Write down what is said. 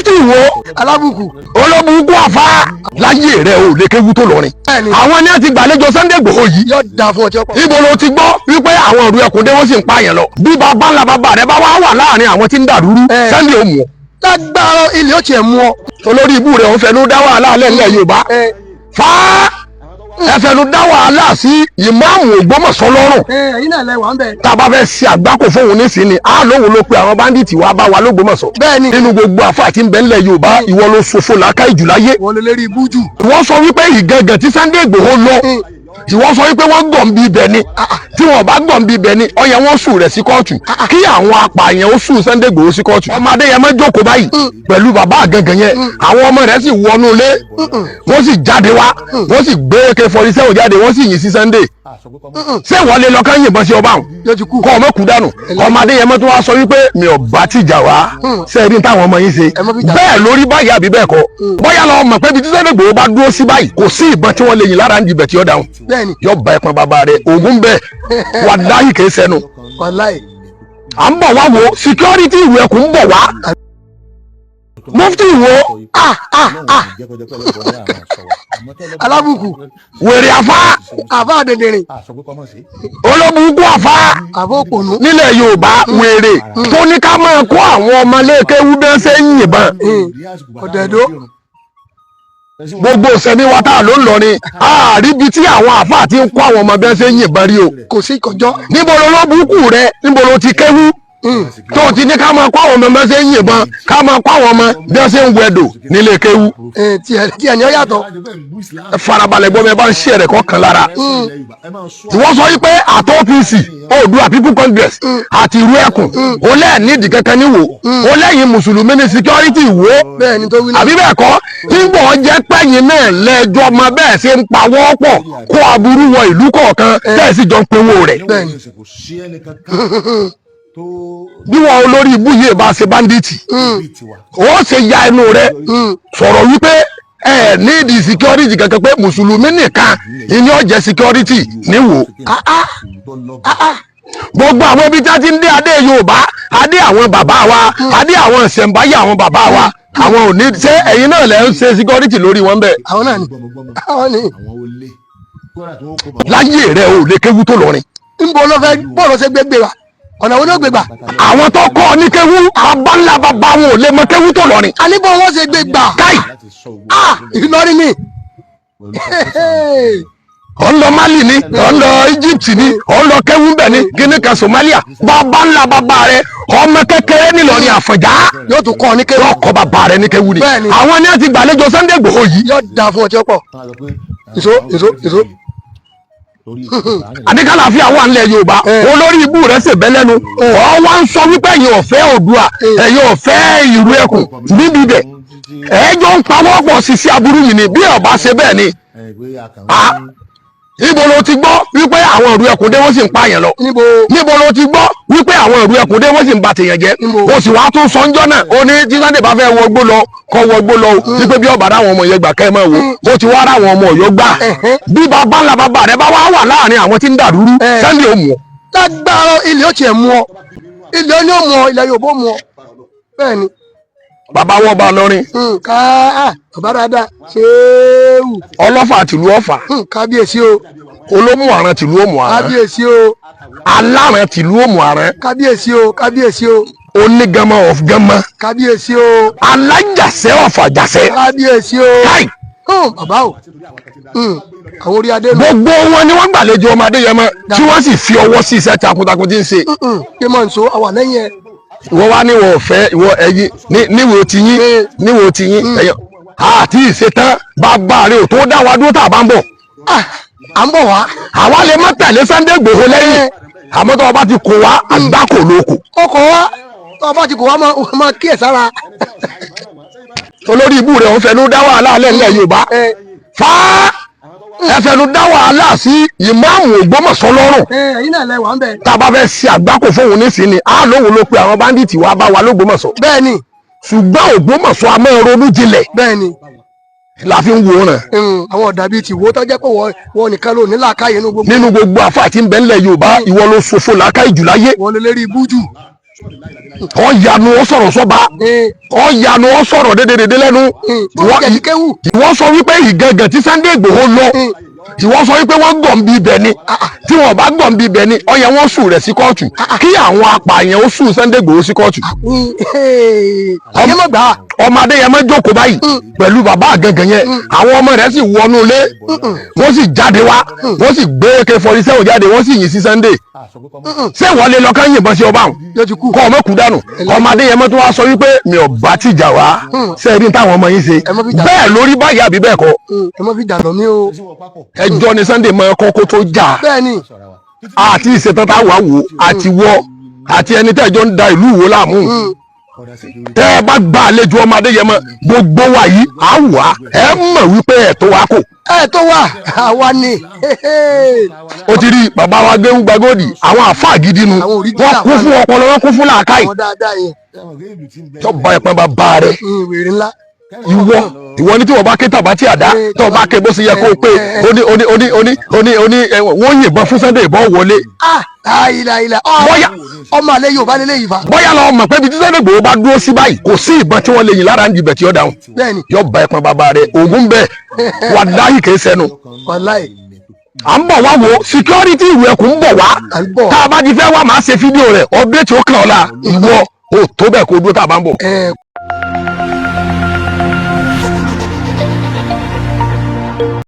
mufti wo alábùkù olóbùkù àfa láyé rẹ ò lè kéwu tó lọrin àwọn ní àti gbàlejò Sunday Igboho yìí yóò dà fún ọjọ́ pọ̀. ibo ló ti gbọ́ wípé àwọn òru ẹkùn dé wọ́n sì ń pààyàn lọ bí bàbá ńlá bàbá rẹ bá wà láàrin àwọn tí ń dàrúrú Sunday ó mú ọ. lágbára ilé ó tiẹ̀ mú ọ. olórí ibú rẹ òun fẹnu dá wàhálà alẹ́ ńlẹ̀ Yorùbá fa ẹfẹnu dá wàhálà sí ìmáàmù Ògbómọ̀ṣọ́ lọ́rùn. ẹ̀yin náà lẹ wà ń bẹ̀. tá a bá fẹ́ ṣe àgbákò fóun nísìnyí á lóun ló pe àwọn báńdíìtì wa bá wa l'Ógbómọ̀ṣọ́. bẹ́ẹ̀ni nínú gbogbo àfáà tí ń bẹ ńlẹ̀ Yorùbá ìwọ ló ṣòfò làákà ìjù láyé. wọ́n lè lérí ibú jù. wọ́n sọ wípé ìgangan tí Sunday Igboho lọ tí wọ́n sọ wípé wọ́n gàn bí ibẹ̀ ni tí wọ́n bá gàn bí ibẹ̀ ni ó yẹ wọ́n sùn rẹ̀ sí kóòtù kí àwọn apààyàn ó sùn Sunday Igboho sí kóòtù. ọmọ Adéyẹmọ jókòó báyìí pẹ̀lú bàbá àgangan yẹn àwọn ọmọ rẹ̀ sì wọnú ilé wọ́n sì jáde wá wọ́n sì gbé AK-47 jáde wọ́n sì yìn sí Sunday. ṣé wọ́n lè lọ ká yìnbọn sí ọba àwọn kọ́ ọmọ kú dànù. ọmọ Adéyẹmọ tó wá sọ wípé mi ò bá tìjà wá sẹ́ẹ̀rí táwọn ọmọ yín ṣe bẹ́ẹ̀ lórí báyìí àbí bẹ́ẹ̀ kọ́ bóyá lọ mọ̀ pé ibi tí Sunday Igboho bá dúró sí báyìí kò sí ìbọn tí wọ́n lè yìn lára ń dibẹ̀ tí ó dáhùn yóò bá ẹpọn bàbá rẹ ògùn bẹ́ẹ̀ wà láyì kìí sẹ́nu. à ń bọ̀ wá wo security ìwé ẹkùn ń bọ̀ wá mufti wo alábùkù wèrè àfa dèdèrè olóbùkù àfa àfa òpònú nílẹ̀ Yorùbá wèrè tó ní ká máa kó àwọn ọmọ léèkéwú bẹ́ẹ̀ ṣe ń yìnbọn ọ̀dẹ̀dọ́ gbogbo ìsẹ̀mí wa tá a ló ń lọ ni àríbi tí àwọn àfáà ti ń kó àwọn ọmọ bẹ́ẹ̀ ṣe ń yìnbọn rí o kò sí ìkọjọ́. níbo lolóbùkù rẹ níbo ló ti kéwú tó ti ní ká máa kó àwọn ọmọ bẹ́ẹ̀ ṣe ń yìnbọn ká máa kó àwọn ọmọ bẹ́ẹ̀ ṣe ń wẹ̀dò nílé kéwú. tiẹ̀ ni ó yàtọ̀. farabalẹ̀ gbọ́ mi ẹ bá ń ṣe ẹ̀rẹ̀ kọ́kàn lára. wọ́n sọ wípé àti OPC Oòduà People Congress àti ìrú ẹkùn ó lẹ́ẹ̀ nídìí kankan níwò ó lẹ́yìn mùsùlùmí ní security wò àbí bẹ́ẹ̀ kọ́ nígbà jẹ́ pẹ́yìn náà lẹ́jọ́ ọmọ bẹ́ẹ̀ ṣe ń pa wọ́pọ̀ kó aburú wọ ìlú kọ̀ọ̀kan bẹ́ẹ̀ sì jọ ń pinwó rẹ̀. bí wọn olórí ibú yìí bá ṣe báńdíìtì ó ṣe ya ẹnu rẹ̀ sọ̀rọ̀ wípé ẹ nídìí security kankan pé mùsùlùmí nìkan ìní ọ̀jẹ̀ security níwò. gbogbo àwọn ibi tí a ti ń dé adé Yorùbá adé àwọn bàbá wa adé àwọn ìṣẹ̀ǹbáyé àwọn bàbá wa àwọn ò ní ṣe ẹ̀yin náà lẹ́ ń ṣe security lórí wọn bẹ́ẹ̀. àwọn náà ni àwọn ni. láyé rẹ ò lè kéwu tó lọrin. ń bọ̀ ló fẹ́ bọ́ọ̀lù ṣe gbégbé wa ọ̀nà wo ló gbégbà. àwọn tó kọ́ ní kéwu abáńlá bàbá wọn ò lè mọ kéwu tó lọrin. àníbọ̀ wọn ṣe gbégbà. káì Ìlọrin mi. ó ń lọ Mali ni ó ń lọ Egypt ni ó ń lọ kéwu bẹ̀ ni Guinea kan Somalia bàbá ńlá bàbá rẹ ọmọ kékeré nílọrin Àfọ̀njá yóò tún kọ́ ní kéwu. yóò kọ́ bàbá rẹ ní kéwu ni àwọn ní àti gbàlejò Sunday Igboho yìí. yóò dà fún ọjọ́ pọ̀. èso. àdékàlàfíà wà nílẹ̀ Yorùbá olórí ibú rẹ̀ ṣèbẹ́ lẹ́nu ọ̀ wá ń sọ wípé ẹ̀yin ọ̀fẹ́ Oòduà ẹ̀yin ọ̀fẹ́ ìrú ẹkùn níbi ibẹ̀ ẹjọ́ ń pawọ́ pọ̀ sí sí aburú yìí ni bí ọba ṣe bẹ́ẹ̀ ni níbo ló ti gbọ́ wípé àwọn ìrú ẹkùn dé wọ́n sì ń pààyàn lọ níbo ló ti gbọ́ wípé àwọn ìrú ẹkùn dé wọ́n sì ń ba tèèyàn jẹ́ o sì wá tún sọ́njọ́ náà ó ní tí Sunday bá fẹ́ wọgbó lọ kọ́ wọgbó lọ wípé bí ọba dáwọn ọmọ yẹn gbà kẹ́ ẹ máa wò ó ti wá ráwọn ọmọ Ọ̀yọ́ gbà bí bàbá ńlá bàbá rẹ bá wà láàrin àwọn tí ń dàrúrú Sunday ó mú ọ. lágbára ilé ó tiẹ̀ mú ọ ilé ó ní ó mú ọ ilẹ̀ Yorùbá mú ọ bẹ́ẹ̀ ni. bàbá wọn bá lọrin. bàbá dáadáa ṣéwù. ọlọ́fà tìlú Ọ̀fà. kábíyèsí o. olómù àrán tìlú òmù àrán. kábíyèsí o. aláràn tìlú òmù àrán. kábíyèsí o kábíyèsí o. onígànmọ of gànmọ. kábíyèsí o. alájàsẹ ọ̀fà jàsẹ. kábíyèsí o. káì. bàbá o. àwọn orí adé. gbogbo wọn ni wọ́n gbàlejò ọmọ Adéyẹmọ tí wọ́n sì fi ọwọ́ sí iṣẹ́ takuntakun tí ń ṣe. kí mọ̀ nsọ àwa lẹ́yìn ẹ̀. ìwọ wá níwọ̀ ọ̀fẹ́ ìwọ ẹ̀yin níwò tiyín níwò tiyín ẹ̀yàn àti ìṣetán bàbá rẹ ò tó dá wa dúró tá a bá ń bọ̀. à ń bọ̀ wá. àwa lè má tẹ̀lé Sunday Igboho lẹ́yìn àmọ́ tó o bá ti kó wa àgbákò lóko. ó kó wa tó o bá ti kó wa máa kíyè sára. olórí ibú rẹ̀ ń fẹnu dá wàhálà alẹ́ ńlẹ̀ Yorùbá fa ẹfẹnu dá wàhálà sí ìmáàmù Ògbómọ̀ṣọ́ lọ́rùn. ẹ̀yin náà lẹ wà ń bẹ. tá a bá fẹ́ ṣe àgbákò fóun nísìnyí á lóun ló pe àwọn báńdíìtì wa bá wa l'Ógbómọ̀ṣọ́. bẹ́ẹ̀ni. ṣùgbọ́n Ògbómọ̀ṣọ́ a máa ronú jinlẹ̀. bẹ́ẹ̀ni. la fi ń wòran. àwọn ọ̀dà bíi tìwó tó jẹ́ pé wọ́n nìkan ló ní làákàyè nínú gbogbo. nínú gbogbo àfáà tí ń bẹ ńlẹ̀ Yorùbá ìwọ ló ṣòfò làákàyè jù láyé. wọ́n lè lérí ibú jù. ọ̀yanu ó sọ̀rọ̀ sọ́ba ọ̀yanu ó sọ̀rọ̀ dédédédé lẹ́nu ìwọ sọ wípé ìgangan tí Sunday Igboho lọ ìwọ sọ wípé wọ́n gàn bí ibẹ̀ ni tí wọ́n bá gàn bí ibẹ̀ ni ó yẹ wọ́n sùn rẹ̀ sí kóòtù kí àwọn apààyàn ó sùn Sunday Igboho sí kóòtù. ọmọ Adéyẹmọ jókòó báyìí pẹ̀lú bàbá àgàngàn yẹn àwọn ọmọ rẹ̀ sì wọnú ilé wọ́n sì jáde wá wọ́n sì gbé AK-47 jáde wọ́n sì yìn sí Sunday ṣé wọ́n lè lọ ká yìnbọn sí ọba àwọn kọ́ ọmọ kú dànù ọmọ Adéyẹmọ tó wá sọ wípé mi ò bá tìjà wá sẹ́ẹ̀rí táwọn ọmọ yín ṣe bẹ́ẹ̀ lórí báyìí àbí bẹ́ẹ̀ kọ́ ẹjọ́ ni Sunday mọ ẹkọ kó tó jà àti ìṣètò tá a wà wò àti wọ àti ẹni tẹ́jọ́ ń da ìlú Ìwó láàmú tẹ́ ẹ bá gba àlejò ọmọ Adéyẹmọ gbogbo wa yìí á wà ẹ mọ̀ wípé ẹ̀ tó wá kò. ẹ tó wà àwa ni. ó ti rí bàbá wa gbé ń gbàgòdì àwọn àfáà gidi nu wọ́n kún fún ọpọlọ wọ́n kún fún làákàyè tó bá ẹ̀pọ̀n bàbá rẹ̀ ìwọ ní tí wọ́n bá ké tàbá tí àdá tó bá ké bó ṣe yẹ kó pé wọ́n yìnbọn fún Sunday ìbọn wọlé. bóyá ọmọ àlẹ yóò bá lélẹ̀ yìí fa. bóyá lọ mọ̀ pé ibi tí Sunday Igboho bá dúró sí báyìí kò sí ìbọn tí wọ́n lè yìn lára ń dibẹ̀ tí ó dáhùn yóò bá ẹ̀pọ̀n bàbá rẹ̀ ògùn bẹ́ẹ̀ wàláhì kìí sẹ́nu. à ń bọ̀ wá wo security ìwé ẹ̀kú ń bọ̀ wá tá a bá ti fẹ́ wá máa ṣe fídíò rẹ̀ update ó kàn ọ́ la ìwọ ò tó bẹ́ẹ̀ kó dúró tá a bá ń bọ̀.